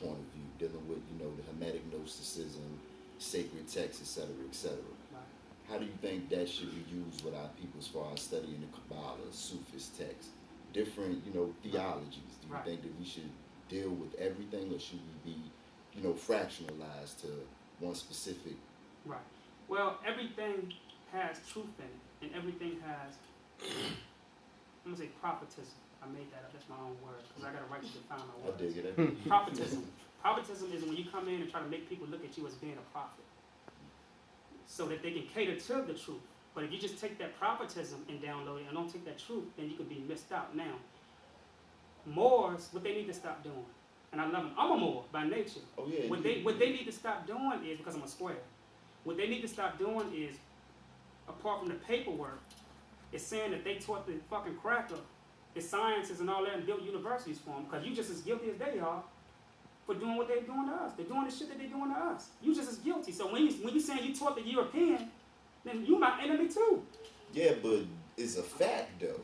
point of view, dealing with, you know, the Hermetic Gnosticism, sacred texts, etc., etc. Right. How do you think that should be used with our people as far as studying the Kabbalah, Sufist texts, different, you know, theologies? Do you Right. think that we should deal with everything, or should we be, you know, fractionalized to one specific? Right. Well, everything has truth in it, and everything has, I'm going to say prophetism. I made that up. That's my own word, because I got to write to define my I words. dig it. Prophetism. Prophetism is when you come in and try to make people look at you as being a prophet, so that they can cater to the truth. But if you just take that prophetism and download it and don't take that truth, then you could be missed out. Now, Moors, what they need to stop doing, and I love them. I'm a Moor by nature. Oh yeah. What they need to stop doing is, because I'm a square, what they need to stop doing is, apart from the paperwork, is saying that they taught the fucking cracker the sciences and all that and built universities for them, because you just as guilty as they are for doing what they're doing to us. They're doing the shit that they're doing to us. You just as guilty. So when you saying you taught the European, then you my enemy too. Yeah, but it's a fact though.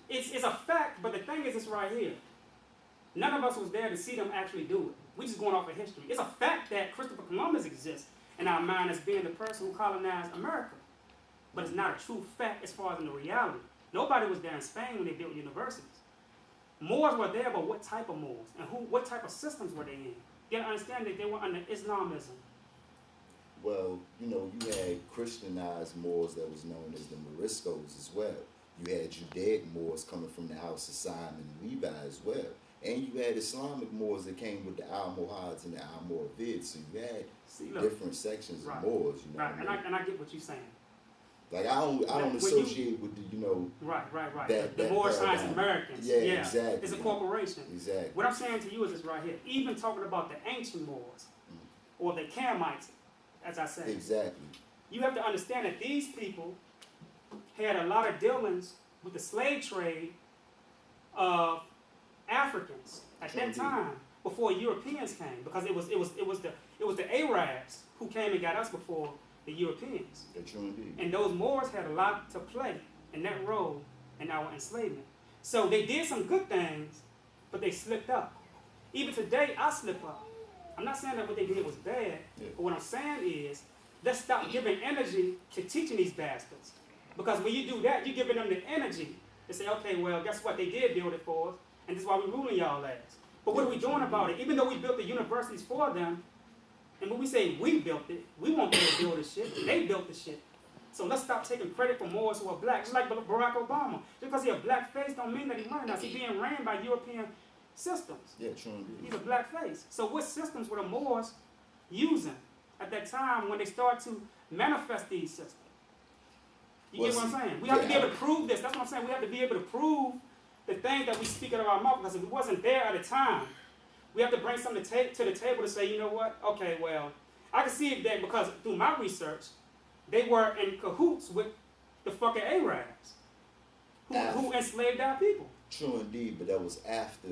It's a fact, but the thing is, it's right here. None of us was there to see them actually do it. We just going off of history. It's a fact that Christopher Columbus exists in our mind as being the person who colonized America. But it's not a true fact as far as in the reality. Nobody was there in Spain when they built universities. Moors were there, but what type of Moors? And what type of systems were they in? You gotta understand that they were under Islamism. Well, you know, you had Christianized Moors that was known as the Moriscos as well. You had Judaic Moors coming from the house of Simon and Levi as well. And you had Islamic Moors that came with the Almohads and the Almoravids. So you had different sections of Moors, you know. Right, and I get what you're saying. Like I don't associate with the, you know. Right. The that Moor Science Americans. Yeah, exactly. It's a corporation. Exactly. What I'm saying to you is this right here. Even talking about the ancient Moors, or the Kemites, as I say. Exactly. You have to understand that these people had a lot of dealings with the slave trade of Africans at that time before Europeans came, because it was the Arabs who came and got us before the Europeans. And those Moors had a lot to play in that role in our enslavement. So they did some good things, but they slipped up. Even today, I slip up. I'm not saying that what they did was bad, but what I'm saying is, let's stop giving energy to teaching these bastards. Because when you do that, you're giving them the energy to say, okay, well, guess what? They did build it for us, and this is why we're ruling y'all ass. But what are we doing about it? Even though we built the universities for them, and when we say we built it, we want them to build the shit. They built the shit. So let's stop taking credit for Moors who are black. Just like Barack Obama. Just because he a black face don't mean that he learned us. He's being ran by European systems. Yeah, true. He's a black face. So what systems were the Moors using at that time when they start to manifest these systems? You get what I'm saying? We have to be able to prove this. That's what I'm saying. We have to be able to prove the thing that we speak out of our mouth, because if it wasn't there at the time, we have to bring something to the table to say, you know what? Okay, well, I can see it that because through my research, they were in cahoots with the fucking Arabs who enslaved our people. True indeed, but that was after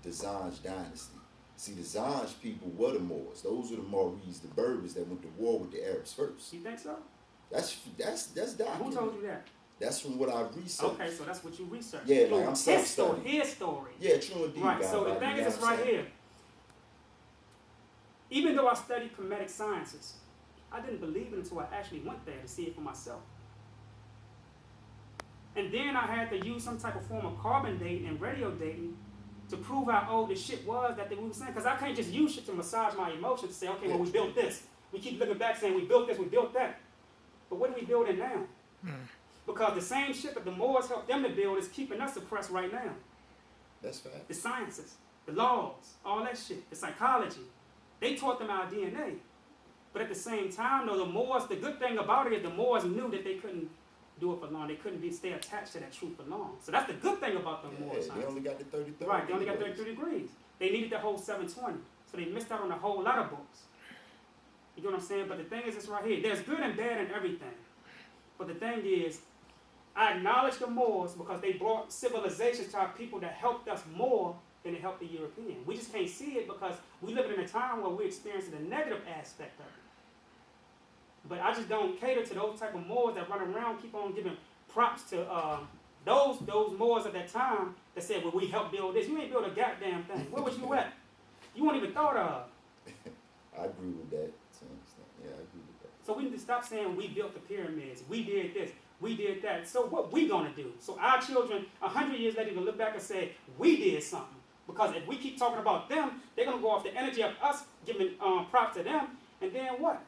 the Zanj dynasty. See, the Zanj people were the Moors. Those were the Maoris, the Berbers that went to war with the Arabs first. You think so? That's documented. Who told you that? That's from what I've researched. Okay, so that's what you researched. Yeah, like I'm self-studying. His story. Yeah, true indeed. Right, so the thing is, it's right here. Even though I studied kemetic sciences, I didn't believe it until I actually went there to see it for myself. And then I had to use some type of form of carbon dating and radio dating to prove how old this shit was that they were saying. Because I can't just use shit to massage my emotions to say, okay, well, we built this. We keep looking back saying, we built this, we built that. But what are we building now? Because the same shit that the Moors helped them to build is keeping us oppressed right now. That's fact. The sciences, the laws, all that shit, the psychology. They taught them our DNA. But at the same time, though, the Moors, the good thing about it is the Moors knew that they couldn't do it for long. They couldn't stay attached to that truth for long. So that's the good thing about the Moors. They only got the 33. Right, they only got 33 degrees. They needed the whole 720. So they missed out on a whole lot of books. You know what I'm saying? But the thing is, it's right here. There's good and bad in everything. But the thing is, I acknowledge the Moors because they brought civilizations to our people that helped us more than it helped the European. We just can't see it because we live in a time where we're experiencing the negative aspect of it. But I just don't cater to those type of Moors that run around, keep on giving props to those Moors at that time that said, well, we helped build this. You ain't built a goddamn thing. Where was you at? you won't even thought of. I agree with that to an extent. Yeah, I agree with that. So we need to stop saying we built the pyramids, we did this, we did that. So what we gonna do? So our children, 100 years later, can look back and say, we did something. Because if we keep talking about them, they're gonna go off the energy of us giving props to them, and then what?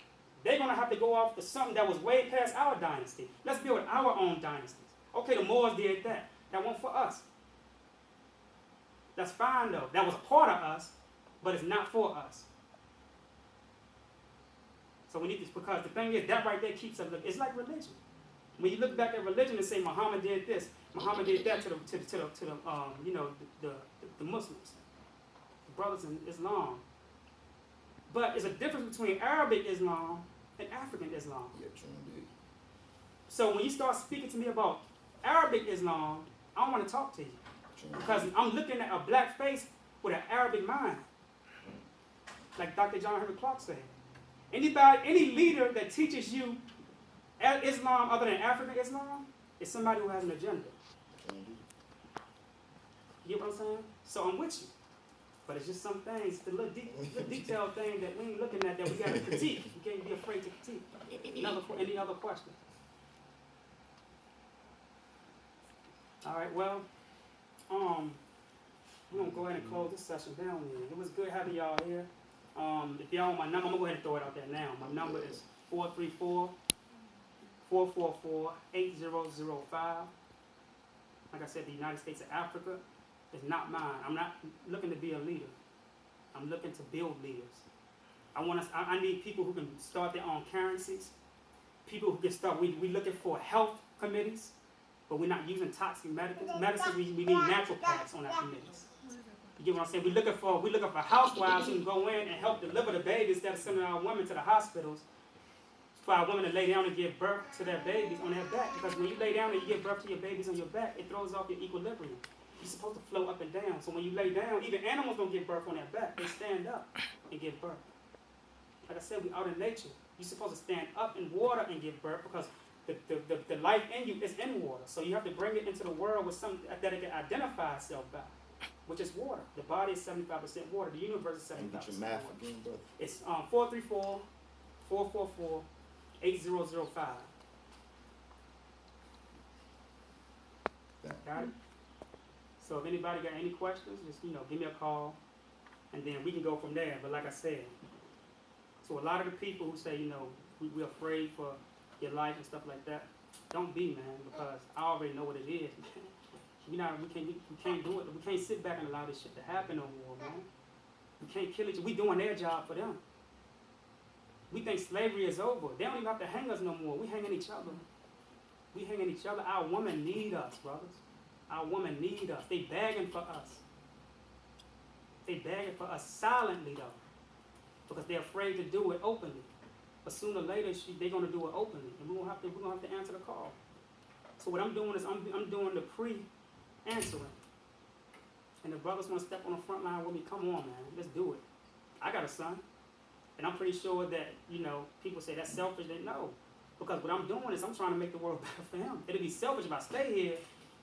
They're gonna have to go off to something that was way past our dynasty. Let's build our own dynasties. Okay, the Moors did that. That wasn't for us. That's fine though. That was a part of us, but it's not for us. So we need this, because the thing is, that right there keeps us. It's like religion. When you look back at religion and say Muhammad did this, Muhammad did that to the Muslims, the brothers in Islam. But it's a difference between Arabic Islam and African Islam. Yeah, true indeed. So when you start speaking to me about Arabic Islam, I don't want to talk to you. True Because indeed. I'm looking at a black face with an Arabic mind. Like Dr. John Henry Clark said. Any leader that teaches you Islam other than African Islam is somebody who has an agenda. True indeed. You get what I'm saying? So I'm with you. But it's just some things, the little detailed thing that we ain't looking at that we got to critique. We can't be afraid to critique. Any other questions? All right, well, we're going to go ahead and close this session down here. It was good having y'all here. If y'all want my number, I'm going to go ahead and throw it out there now. My number is 434-444-8005. Like I said, the United States of Africa is not mine. I'm not looking to be a leader. I'm looking to build leaders. I need people who can start their own currencies. People who can start, we're looking for health committees, but we're not using toxic medicine. We need naturopaths on our committees. You get what I'm saying? We're looking for housewives who can go in and help deliver the babies instead of sending our women to the hospitals for our women to lay down and give birth to their babies on their back. Because when you lay down and you give birth to your babies on your back, it throws off your equilibrium. You're supposed to flow up and down. So when you lay down, even animals don't give birth on their back. They stand up and give birth. Like I said, we're out in nature. You're supposed to stand up in water and give birth because the life in you is in water. So you have to bring it into the world with something that it can identify itself by, which is water. The body is 75% water. The universe is 75% And get your water. math again, brother. It's 434-444-8005. Got it? So if anybody got any questions, just give me a call, and then we can go from there. But like I said, so a lot of the people who say we're afraid for your life and stuff like that, don't be, man, because I already know what it is. We can't do it. We can't sit back and allow this shit to happen no more, man. We can't kill each other. We doing their job for them. We think slavery is over. They don't even have to hang us no more. We hanging each other. We hanging each other. Our women need us, brothers. Our women need us. They begging for us. They begging for us silently, though, because they're afraid to do it openly. But sooner or later, they're gonna do it openly, and we're gonna have to answer the call. So what I'm doing is I'm doing the pre-answering. And the brothers want to step on the front line with me. Come on, man, let's do it. I got a son, and I'm pretty sure that people say that's selfish. They know, because what I'm doing is I'm trying to make the world better for him. It'd be selfish if I stay here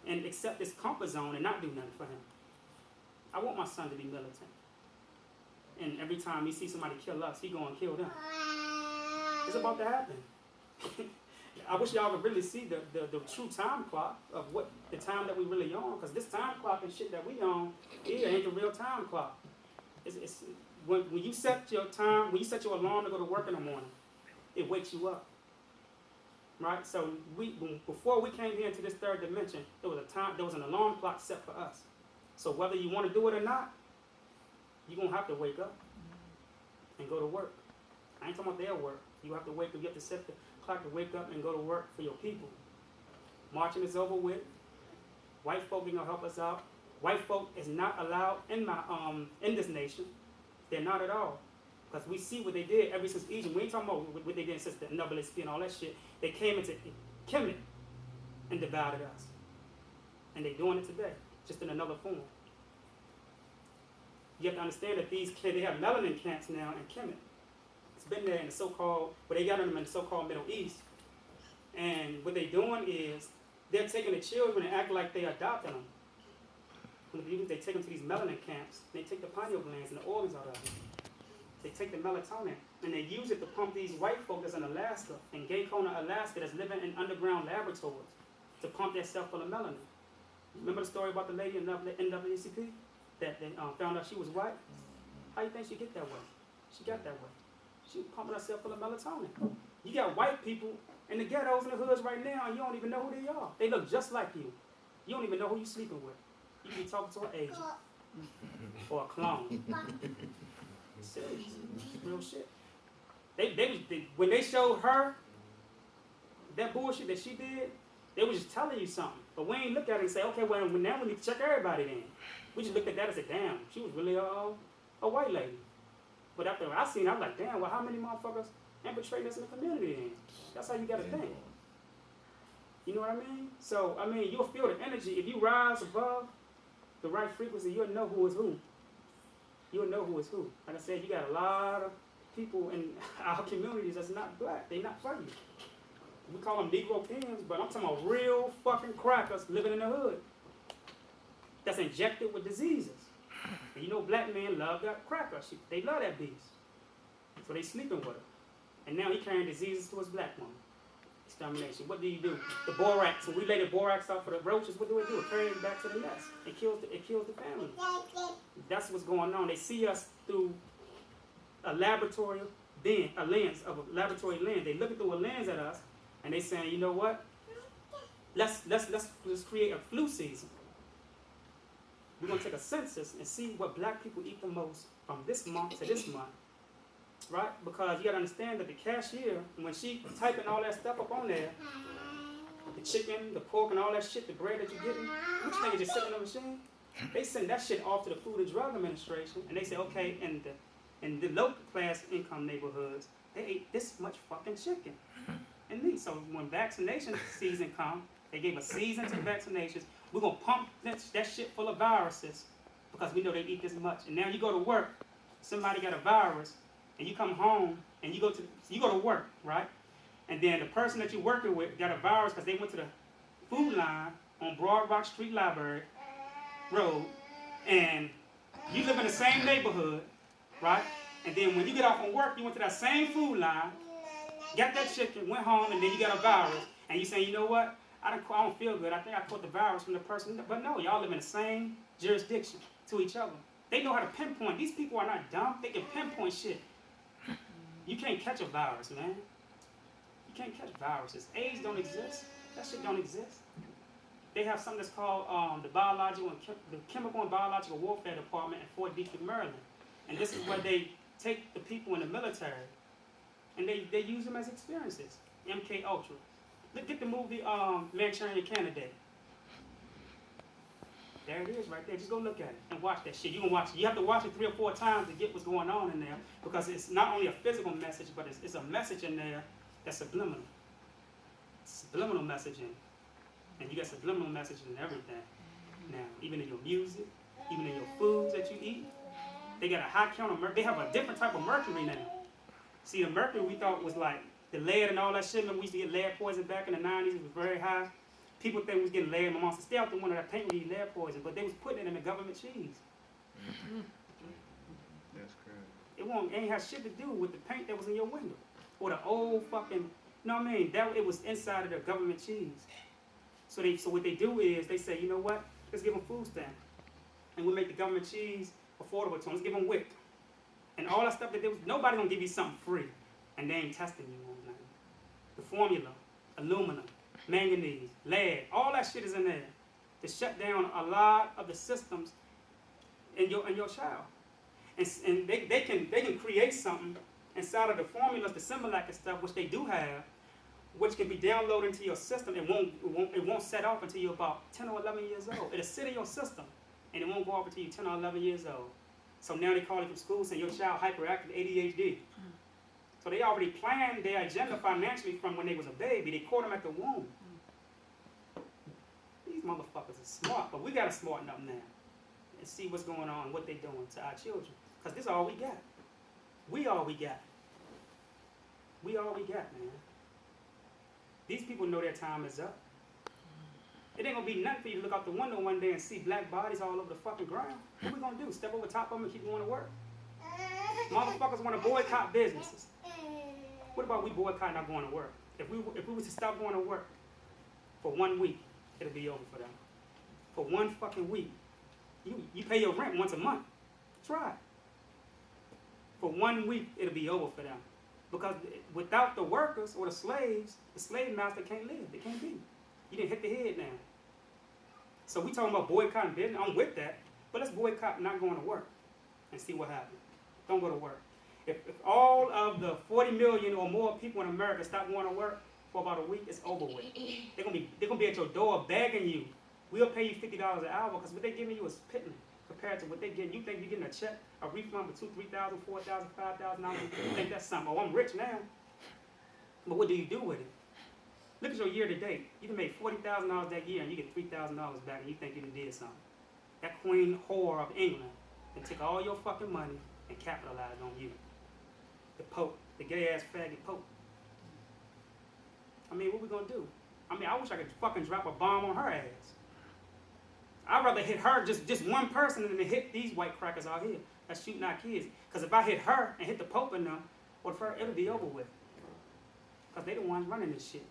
and accept this comfort zone and not do nothing for him. I want my son to be militant. And every time he sees somebody kill us, he go and kill them. It's about to happen. I wish y'all could really see the true time clock of what the time that we really on, because this time clock and shit that we on, it ain't the real time clock. It's when you set your time, when you set your alarm to go to work in the morning, it wakes you up. Right? So before we came here into this third dimension, there was an alarm clock set for us. So whether you want to do it or not, you're gonna have to wake up and go to work. I ain't talking about their work. You have to wake up, you have to set the clock to wake up and go to work for your people. Marching is over with. White folk ain't gonna help us out. White folk is not allowed in this nation. They're not at all. Because we see what they did ever since Egypt. We ain't talking about what they did since the NAACP and all that shit. They came into kemetic and divided us. And they're doing it today, just in another form. You have to understand that they have melanin camps now in kemetic. It's been there in the so-called, but they got them in the so-called Middle East. And what they're doing is they're taking the children and acting like they're adopting them. They take them to these melanin camps. They take the pineal glands and the organs out of them. They take the melatonin and they use it to pump these white folk that's in Alaska, in Gay-Kona, Alaska, that's living in underground laboratories to pump their stuff full of melanin. Remember the story about the lady in NAACP that they found out she was white? How do you think she get that way? She got that way. She was pumping herself full of melatonin. You got white people in the ghettos and the hoods right now, and you don't even know who they are. They look just like you. You don't even know who you're sleeping with. You can be talking to an agent or a clone. Serious. Real shit. When they showed her that bullshit that she did, they was just telling you something. But we ain't look at it and say, okay, well, now we need to check everybody then. We just looked at that and said, damn, she was really a white lady. But after I seen it, I was like, damn, well, how many motherfuckers infiltrating us in the community then? That's how you got to think. You know what I mean? So, I mean, you'll feel the energy. If you rise above the right frequency, you'll know who is who. You'll know who is who. Like I said, you got a lot of people in our communities that's not black. They not for you. We call them Negro pins, but I'm talking about real fucking crackers living in the hood that's injected with diseases. And you know black men love that cracker. They love that beast. So they sleeping with her. And now he carrying diseases to his black woman. Extermination. What do you do? The borax. When we lay the borax out for the roaches, what do? It carries it back to the nest. It kills the family. That's what's going on. They see us through a laboratory lens, a laboratory lens. They looking through a lens at us, and they saying, you know what? Let's create a flu season. We're gonna take a census and see what black people eat the most from this month to this month. Right? Because you gotta understand that the cashier, when she typing all that stuff up on there, the chicken, the pork, and all that shit, the bread that you're getting, which thing is just sitting on the machine? They send that shit off to the Food and Drug Administration, and they say, okay, in the low class income neighborhoods, they ate this much fucking chicken and meat. So when vaccination season comes, they gave a season to the vaccinations. We're gonna pump that shit full of viruses because we know they eat this much. And now you go to work, somebody got a virus, and you come home and you go to work, right? And then the person that you're working with got a virus because they went to the food line on Broad Rock Street Library Road, and you live in the same neighborhood, right? And then when you get off from work, you went to that same food line, got that chicken, went home, and then you got a virus, and you say, you know what? I don't feel good. I think I caught the virus from the person. But no, y'all live in the same jurisdiction to each other. They know how to pinpoint. These people are not dumb. They can pinpoint shit. You can't catch a virus, man. You can't catch viruses. AIDS don't exist. That shit don't exist. They have something that's called the Chemical and Biological Warfare Department in Fort Detrick, Maryland. And this is where they take the people in the military and they use them as experiences. MK Ultra. Look at the movie Manchurian Candidate. There it is right there. Just go look at it and watch that shit. You can watch it. You have to watch it 3 or 4 times to get what's going on in there because it's not only a physical message, but it's a message in there that's subliminal. Subliminal messaging. And you got subliminal messaging in everything. Now, even in your music, even in your foods that you eat, they got a high count of mercury. They have a different type of mercury now. See, the mercury we thought was like the lead and all that shit. Remember we used to get lead poison back in the 90s. It was very high. People think we was getting lead. My mom said, stay out the one of that paint we eat lead poison. But they was putting it in the government cheese. That's crazy. It ain't have shit to do with the paint that was in your window. Or the old fucking, you know what I mean? It was inside of the government cheese. So what they do is they say, you know what? Let's give them food stamps. And we make the government cheese affordable to them. Let's give them WIC. And all that stuff that nobody gonna give you something free. And they ain't testing you on nothing. The formula, aluminum, manganese, lead, all that shit is in there to shut down a lot of the systems in your child. And they can create something inside of the formulas, the Similac and stuff, which they do have, which can be downloaded into your system. It won't set off until you're about 10 or 11 years old. It'll sit in your system, and it won't go off until you're 10 or 11 years old. So now they call it from school saying your child hyperactive ADHD. So they already planned their agenda financially from when they was a baby. They caught them at the womb. These motherfuckers are smart, but we gotta smarten up now and see what's going on, what they doing to our children. Because this is all we got. We all we got. We all we got, man. These people know their time is up. It ain't gonna be nothing for you to look out the window one day and see black bodies all over the fucking ground. What we gonna do? Step over top of them and keep going to work? Motherfuckers want to boycott businesses. What about we boycott not going to work? If we was to stop going to work for 1 week, it'll be over for them. For 1 fucking week. You pay your rent once a month. Try it. For 1 week, it'll be over for them. Because without the workers or the slaves, the slave master can't live. They can't be. You didn't hit the head now. So we talking about boycotting business. I'm with that. But let's boycott not going to work and see what happens. Don't go to work. If all of the 40 million or more people in America stop going to work for about a week, it's over with. They're gonna be at your door begging you. We'll pay you $50 an hour because what they're giving you is pittance compared to what they're getting. You think you're getting a check, a refund for $2,000, $3,000, $4,000, $5,000. You think that's something? Oh, I'm rich now. But what do you do with it? Look at your year to date. You can make $40,000 that year and you get $3,000 back and you think you did something. That queen whore of England and took all your fucking money and capitalized on you. The Pope, the gay ass faggot Pope. I mean, what we gonna do? I mean, I wish I could fucking drop a bomb on her ass. I'd rather hit her, just one person, than to hit these white crackers out here that's shooting our kids. Because if I hit her and hit the Pope in them, well, it'll be over with. Because they the ones running this shit.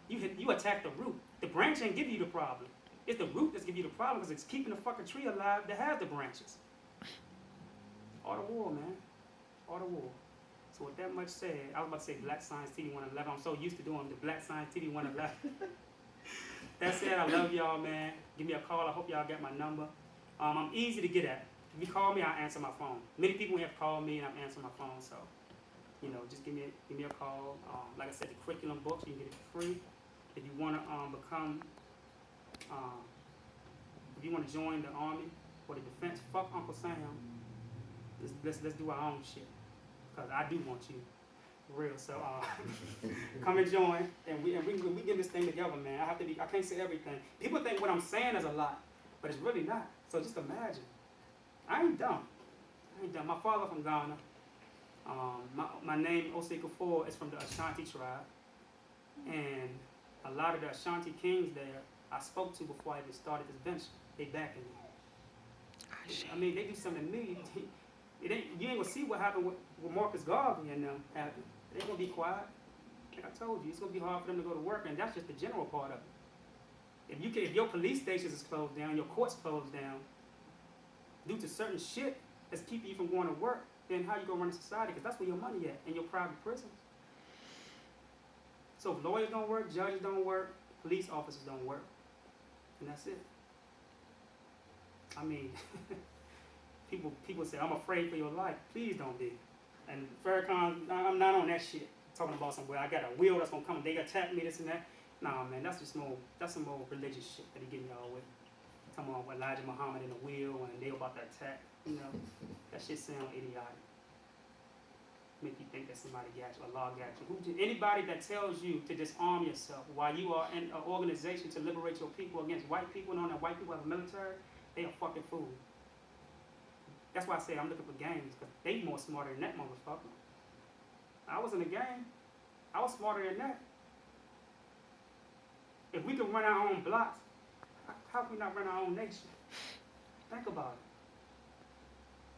You attack the root. The branch ain't give you the problem. It's the root that's giving you the problem because it's keeping the fucking tree alive that has the branches. All the war, man. All the war. So with that much said, I was about to say Black Science TV 111. I'm so used to doing the Black Science TV 111. That said, I love y'all, man. Give me a call. I hope y'all got my number. I'm easy to get at. If you call me, I'll answer my phone. Many people have called me and I've answered my phone. So, just give me a call. Like I said, the curriculum books, you can get it for free. If you want to if you want to join the Army or the Defense, fuck Uncle Sam. Let's do our own shit. Because I do want you. For real. So come and join. And we get this thing together, man. I can't say everything. People think what I'm saying is a lot, but it's really not. So just imagine. I ain't dumb. My father from Ghana. My name, Osei Kufuor, is from the Ashanti tribe. And a lot of the Ashanti kings there, I spoke to before I even started this venture. They backing me. I mean, they do something to me. You ain't gonna see what happened with Marcus Garvey and them happened. They ain't gonna be quiet. Like I told you, it's gonna be hard for them to go to work, and that's just the general part of it. If your police stations is closed down, your courts closed down, due to certain shit that's keeping you from going to work, then how you gonna run a society? Because that's where your money at, in your private prisons. So if lawyers don't work, judges don't work, police officers don't work, and that's it. I mean, people say, I'm afraid for your life. Please don't be. And Farrakhan, I'm not on that shit. Talking about somewhere, I got a wheel that's gonna come, they attack me, this and that. Nah, man, that's some more religious shit that he getting y'all with. Talking about Elijah Muhammad in the wheel and they about to attack. That shit sound idiotic. Make you think that somebody got you, Allah got you. Anybody that tells you to disarm yourself while you are in an organization to liberate your people against white people, knowing that white people have a military, they a fucking fool. That's why I say I'm looking for games, because they more smarter than that motherfucker. I was in a game. I was smarter than that. If we could run our own blocks, how can we not run our own nation? Think about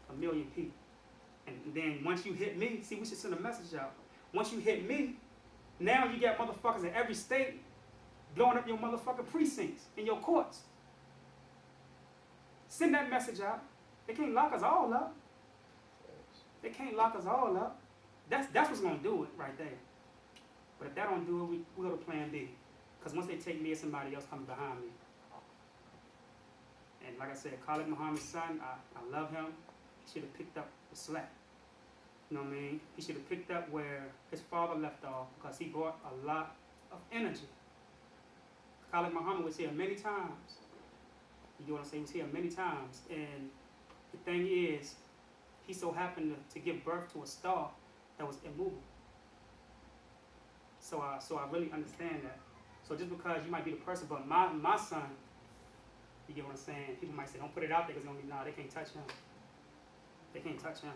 it. 1 million people. And then once you hit me, see, we should send a message out. Once you hit me, now you got motherfuckers in every state blowing up your motherfucking precincts and your courts. Send that message out. They can't lock us all up. They can't lock us all up. That's what's gonna do it right there. But if that don't do it, we go to plan B. Because once they take me, it's somebody else coming behind me. And like I said, Khalid Muhammad's son, I love him. He should have picked up the slack. You know what I mean? He should have picked up where his father left off, because he brought a lot of energy. Khalid Muhammad was here many times. You know what I'm saying? He was here many times. And the thing is, he so happened to give birth to a star that was immovable. So I really understand that. So just because you might be the person, but my son, you get what I'm saying? People might say, don't put it out there because they can't touch him. They can't touch him.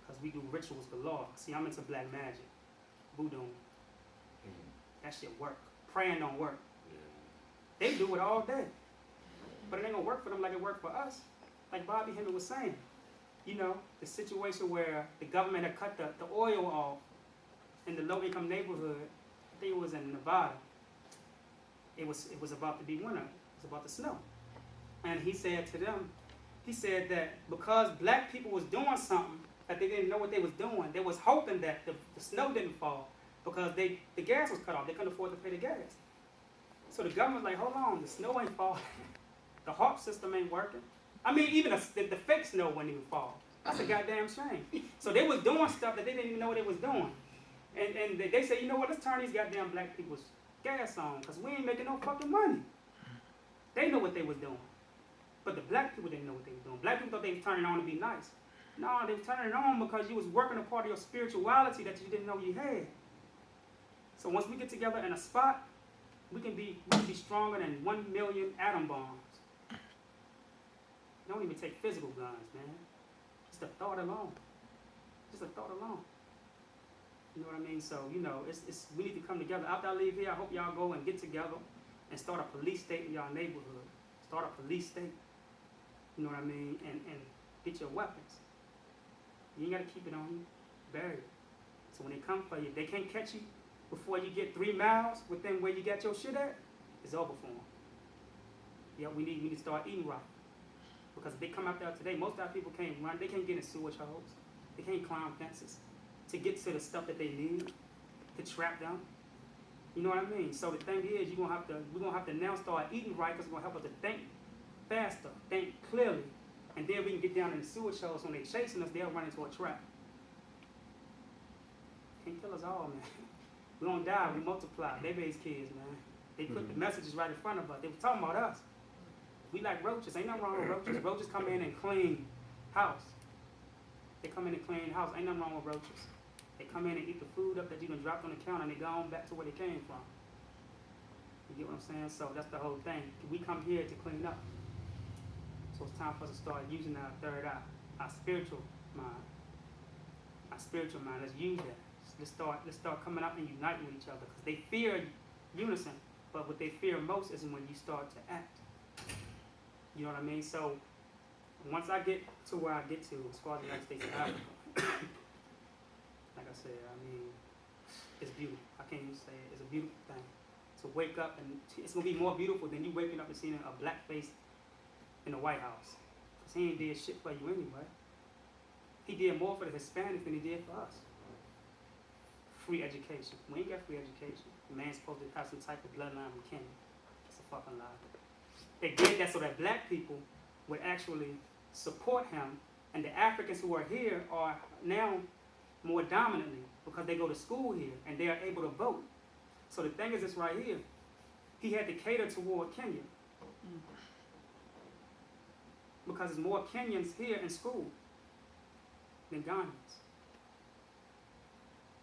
Because we do rituals galore. See, I'm into black magic, voodoo. That shit work. praying don't work. Yeah. They do it all day. But it ain't gonna work for them like it worked for us. Like Bobby Hemmett was saying. You know, the situation where the government had cut the oil off in the low-income neighborhood. I think it was in Nevada. It was about to be winter. It was about to snow. And he said to them, he said that because black people was doing something that they didn't know what they was doing, they was hoping that the snow didn't fall because the gas was cut off. They couldn't afford to pay the gas. So the government was like, hold on, the snow ain't falling. The HARP system ain't working. I mean, even the fake snow wouldn't even fall. That's a goddamn shame. So they was doing stuff that they didn't even know what they was doing. And they said, you know what, let's turn these goddamn black people's gas on because we ain't making no fucking money. They know what they was doing. But the black people didn't know what they was doing. Black people thought they was turning it on to be nice. No, they was turning it on because you was working a part of your spirituality that you didn't know you had. So once we get together in a spot, we can be stronger than 1 million atom bombs. Don't even take physical guns, man. Just a thought alone. Just a thought alone. You know what I mean? So, you know, it's we need to come together. After I leave here, I hope y'all go and get together and start a police state in y'all neighborhood. Start a police state. You know what I mean? And get your weapons. You ain't got to keep it on you. Bury it. So when they come for you, they can't catch you before you get 3 miles within where you got your shit at. It's over for them. Yeah, we need to start eating right. Because if they come out there today, most of our people can't run. They can't get in sewage holes. They can't climb fences to get to the stuff that they need to trap them. You know what I mean? So the thing is, we're gonna have to now start eating right because it's gonna help us to think faster, think clearly, and then we can get down in the sewage holes. When they're chasing us, they'll run into a trap. Can't kill us all, man. We don't die, we multiply. They raise kids, man. They put the messages right in front of us. They were talking about us. We like roaches. Ain't nothing wrong with roaches. Roaches come in and clean house. They come in and clean house. Ain't nothing wrong with roaches. They come in and eat the food up that you done dropped on the counter and they go on back to where they came from. You get what I'm saying? So that's the whole thing. We come here to clean up. So it's time for us to start using our third eye, our spiritual mind. Our spiritual mind. Let's use that. Let's start coming out and uniting with each other because they fear unison, but what they fear most is when you start to act. You know what I mean? So once I get to where I get to, as far as the United States of Africa, like I said, I mean, it's beautiful. I can't even say it. It's a beautiful thing to wake up, and it's gonna be more beautiful than you waking up and seeing a black face in the White House. Cause he ain't did shit for you anyway. He did more for the Hispanics than he did for us. Free education. We ain't got free education. The man's supposed to have some type of bloodline from Kenya. It's a fucking lie. They did that so that black people would actually support him, and the Africans who are here are now more dominantly because they go to school here and they are able to vote. So the thing is this right here, he had to cater toward Kenya because there's more Kenyans here in school than Ghanaians.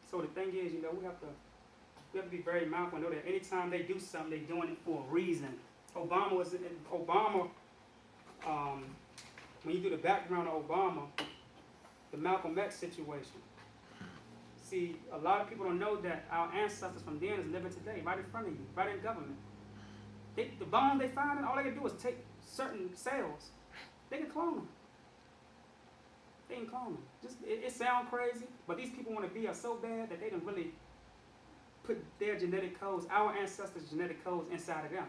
So the thing is, you know, we have to be very mindful and know that anytime they do something, they're doing it for a reason. Obama, when you do the background of Obama, the Malcolm X situation. See, a lot of people don't know that our ancestors from then is living today, right in front of you, right in government. The bones they find, all they can do is take certain cells. They can clone them. They can clone them. It sounds crazy, but these people want to be us so bad that they don't really put their genetic codes, our ancestors' genetic codes inside of them.